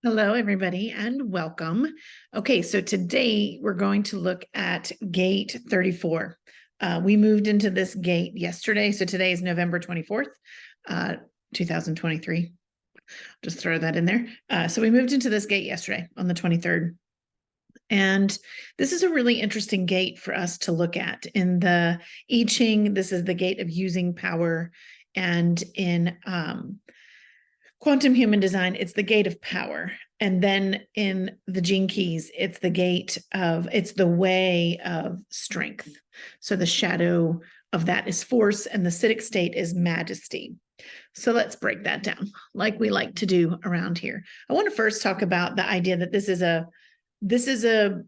Hello, everybody, and welcome. Okay, so today we're going to look at gate 34. We moved into this gate yesterday, so today is November 24th, 2023. Just throw that in there. So we moved into this gate yesterday on the 23rd. And this is a really interesting gate for us to look at. In the I Ching, this is the gate of using power, and in Quantum Human Design, it's the gate of power. And then in the Gene Keys, it's the way of strength. So the shadow of that is force, and the Siddhic state is majesty. So let's break that down like we like to do around here. I want to first talk about the idea that this is an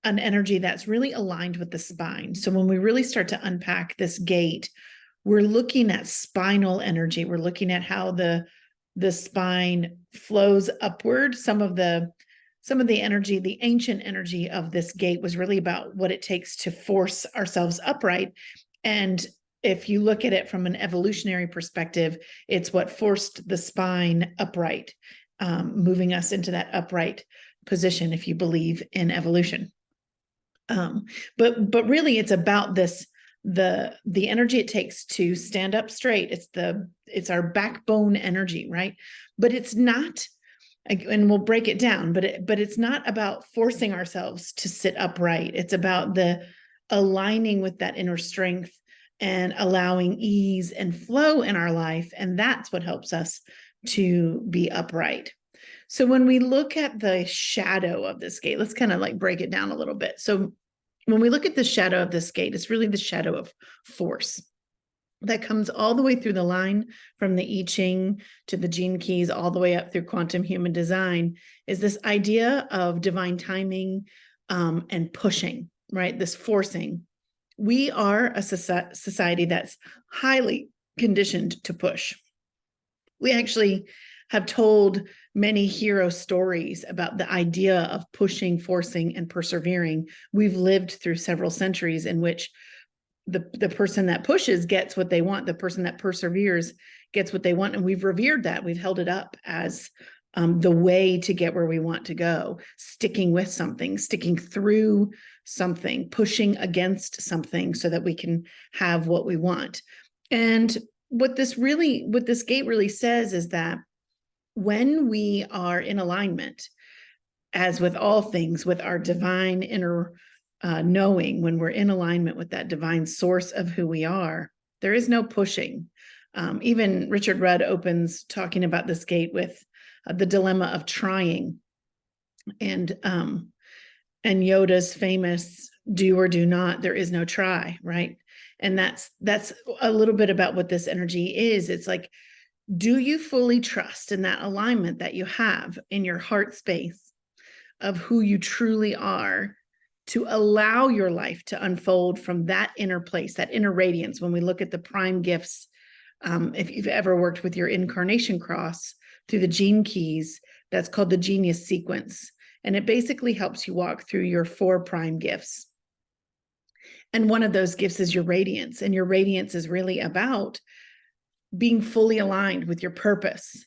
energy that's really aligned with the spine. So when we really start to unpack this gate, we're looking at spinal energy. We're looking at how the spine flows upward. Some of the energy, the ancient energy of this gate was really about what it takes to force ourselves upright. And if you look at it from an evolutionary perspective, it's what forced the spine upright, moving us into that upright position, if you believe in evolution. But really it's about this, the energy it takes to stand up straight. It's our backbone energy, right? But it's not, and we'll break it down, but it's not about forcing ourselves to sit upright. It's about the aligning with that inner strength and allowing ease and flow in our life. And that's what helps us to be upright. So when we look at the shadow of this gate, let's kind of like break it down a little bit. So when we look at the shadow of this gate, it's really the shadow of force that comes all the way through the line from the I Ching to the Gene Keys, all the way up through Quantum Human Design, is this idea of divine timing and pushing, right? This forcing. We are a society that's highly conditioned to push. We actually have told many hero stories about the idea of pushing, forcing, and persevering. We've lived through several centuries in which the person that pushes gets what they want. The person that perseveres gets what they want. And we've revered that. We've held it up as the way to get where we want to go, sticking with something, sticking through something, pushing against something so that we can have what we want. And what this gate really says is that when we are in alignment, as with all things, with our divine inner knowing, when we're in alignment with that divine source of who we are, there is no pushing. Even Richard Rudd opens talking about this gate with the dilemma of trying, and Yoda's famous "do or do not, there is no try," right? And that's a little bit about what this energy is. It's like, do you fully trust in that alignment that you have in your heart space of who you truly are, to allow your life to unfold from that inner place, that inner radiance? When we look at the prime gifts, if you've ever worked with your incarnation cross through the Gene Keys, that's called the Genius Sequence. And it basically helps you walk through your 4 prime gifts. And one of those gifts is your radiance. And your radiance is really about being fully aligned with your purpose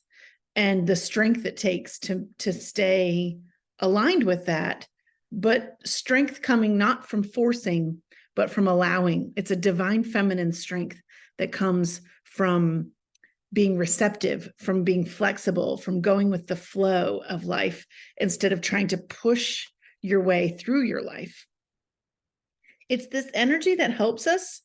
and the strength it takes to stay aligned with that, but strength coming not from forcing, but from allowing. It's a divine feminine strength that comes from being receptive, from being flexible, from going with the flow of life instead of trying to push your way through your life. It's this energy that helps us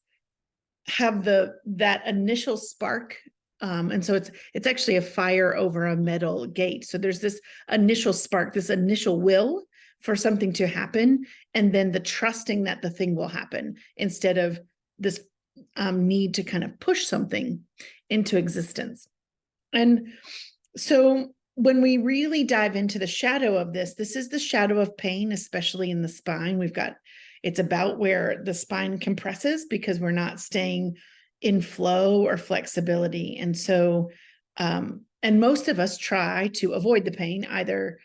have that initial spark. And so it's actually a fire over a metal gate. So there's this initial spark, this initial will for something to happen, and then the trusting that the thing will happen instead of this need to kind of push something into existence. And so when we really dive into the shadow of this is the shadow of pain, especially in the spine. It's about where the spine compresses because we're not staying in flow or flexibility. And so, and most of us try to avoid the pain, either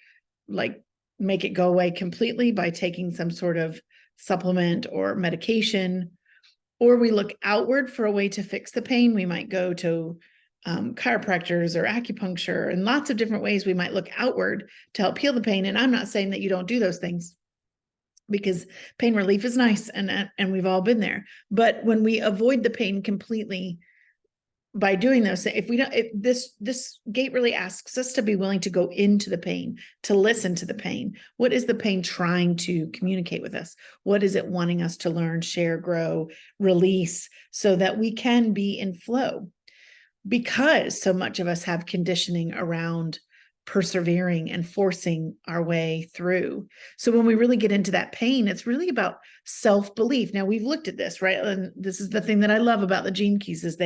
like make it go away completely by taking some sort of supplement or medication, or we look outward for a way to fix the pain. We might go to chiropractors or acupuncture, and lots of different ways we might look outward to help heal the pain. And I'm not saying that you don't do those things, because pain relief is nice, and we've all been there. But when we avoid the pain completely by doing those, if we don't, this gate really asks us to be willing to go into the pain, to listen to the pain. What is the pain trying to communicate with us? What is it wanting us to learn, share, grow, release, so that we can be in flow? Because so much of us have conditioning around persevering and forcing our way through. So when we really get into that pain, it's really about self-belief. Now, we've looked at this, right? And this is the thing that I love about the Gene Keys, is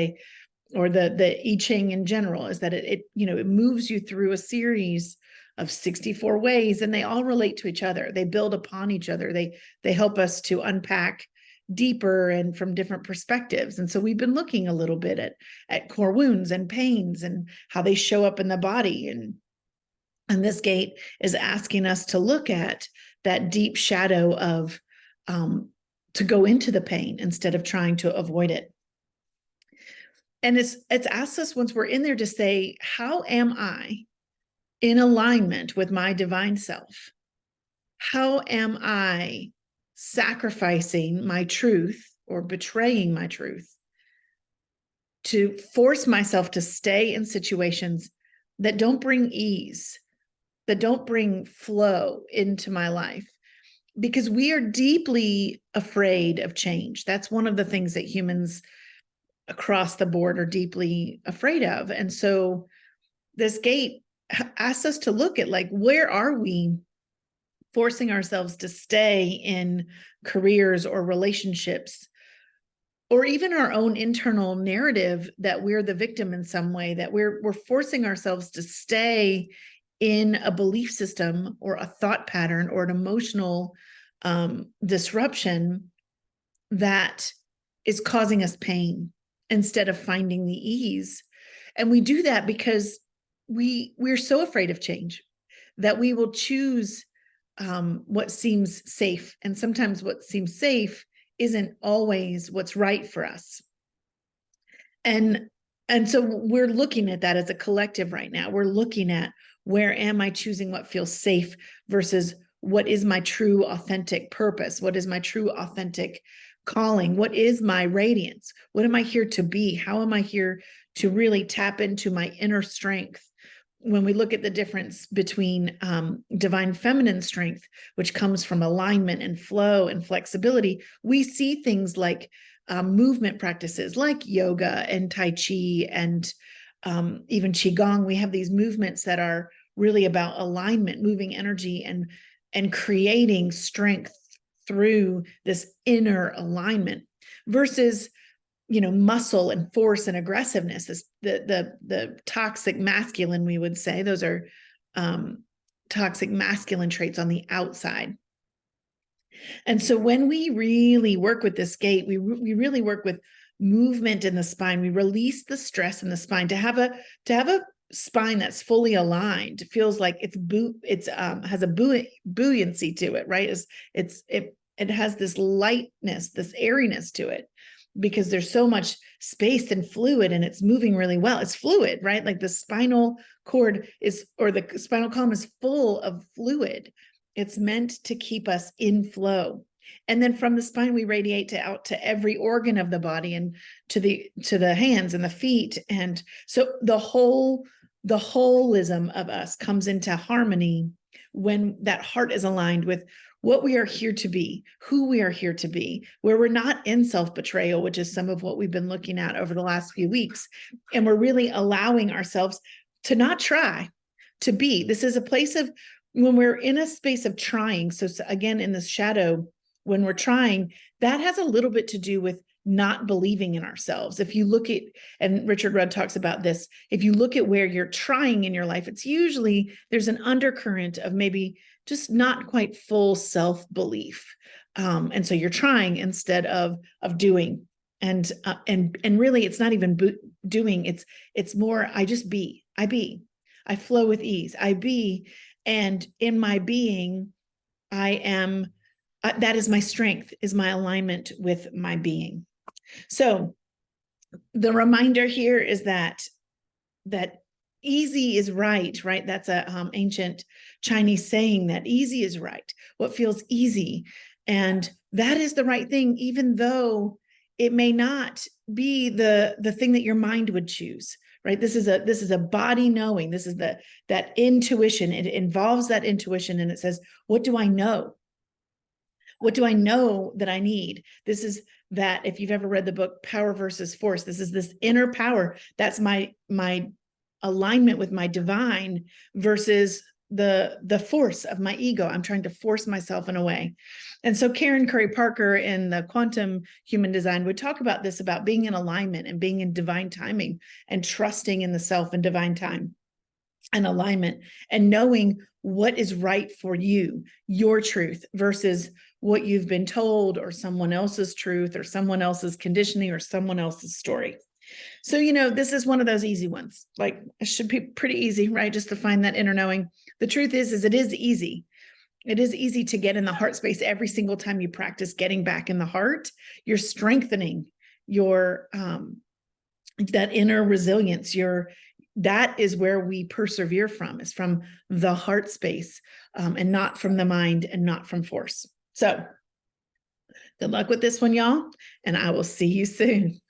or the I Ching in general, is that it moves you through a series of 64 ways, and they all relate to each other. They build upon each other. They help us to unpack deeper and from different perspectives. And so we've been looking a little bit at core wounds and pains and how they show up in the body. And this gate is asking us to look at that deep shadow of to go into the pain instead of trying to avoid it. And it's asked us, once we're in there, to say, how am I in alignment with my divine self? How am I sacrificing my truth or betraying my truth to force myself to stay in situations that don't bring ease, that don't bring flow into my life? Because we are deeply afraid of change. That's one of the things that humans across the board are deeply afraid of. And so this gate asks us to look at, like, where are we forcing ourselves to stay in careers or relationships, or even our own internal narrative that we're the victim in some way, that we're forcing ourselves to stay in a belief system or a thought pattern or an emotional disruption that is causing us pain, instead of finding the ease. And we do that because we're so afraid of change that we will choose what seems safe. And sometimes what seems safe isn't always what's right for us. And so we're looking at that as a collective right now. We're looking at, where am I choosing what feels safe versus what is my true authentic purpose? What is my true authentic calling? What is my radiance? What am I here to be? How am I here to really tap into my inner strength? When we look at the difference between divine feminine strength, which comes from alignment and flow and flexibility, we see things like movement practices like yoga and Tai Chi and even Qigong. We have these movements that are really about alignment, moving energy and creating strength through this inner alignment, versus muscle and force and aggressiveness is the toxic masculine, we would say. Those are toxic masculine traits on the outside. And so when we really work with this gate, we really work with movement in the spine. We release the stress in the spine to have a spine that's fully aligned. It feels like it's has a buoyancy to it, right? It has this lightness, this airiness to it, because there's so much space and fluid, and it's moving really well. It's fluid, right? Like the spinal cord the spinal column is full of fluid. It's meant to keep us in flow. And then from the spine, we radiate out to every organ of the body, and to the hands and the feet. And so the holism of us comes into harmony when that heart is aligned with what we are here to be, who we are here to be, where we're not in self-betrayal, which is some of what we've been looking at over the last few weeks. And we're really allowing ourselves to not try to be. This is a place of, when we're in a space of trying. So again, in this shadow, when we're trying, that has a little bit to do with not believing in ourselves. If you look at, and Richard Rudd talks about this, if you look at where you're trying in your life, it's usually there's an undercurrent of maybe just not quite full self-belief. And so you're trying instead of doing. And really, it's not even doing. It's more, I just be. I flow with ease. I be, and in my being, I am. That is my strength, is my alignment with my being. So the reminder here is that that easy is right, right? That's a ancient Chinese saying, that easy is right, what feels easy. And that is the right thing, even though it may not be the thing that your mind would choose, right? This is a body knowing. This is that intuition. It involves that intuition, and it says, what do I know? What do I know that I need? This is that, if you've ever read the book Power versus Force, this is this inner power. That's my alignment with my divine versus the force of my ego. I'm trying to force myself in a way. And so Karen Curry Parker in the Quantum Human Design would talk about this, about being in alignment and being in divine timing and trusting in the self and divine time and alignment, and knowing what is right for you, your truth versus what you've been told, or someone else's truth, or someone else's conditioning, or someone else's story. So, this is one of those easy ones. Like, it should be pretty easy, right? Just to find that inner knowing. The truth is it is easy. It is easy to get in the heart space. Every single time you practice getting back in the heart, you're strengthening your that inner resilience. That is where we persevere from, is from the heart space, and not from the mind, and not from force. So good luck with this one, y'all, and I will see you soon.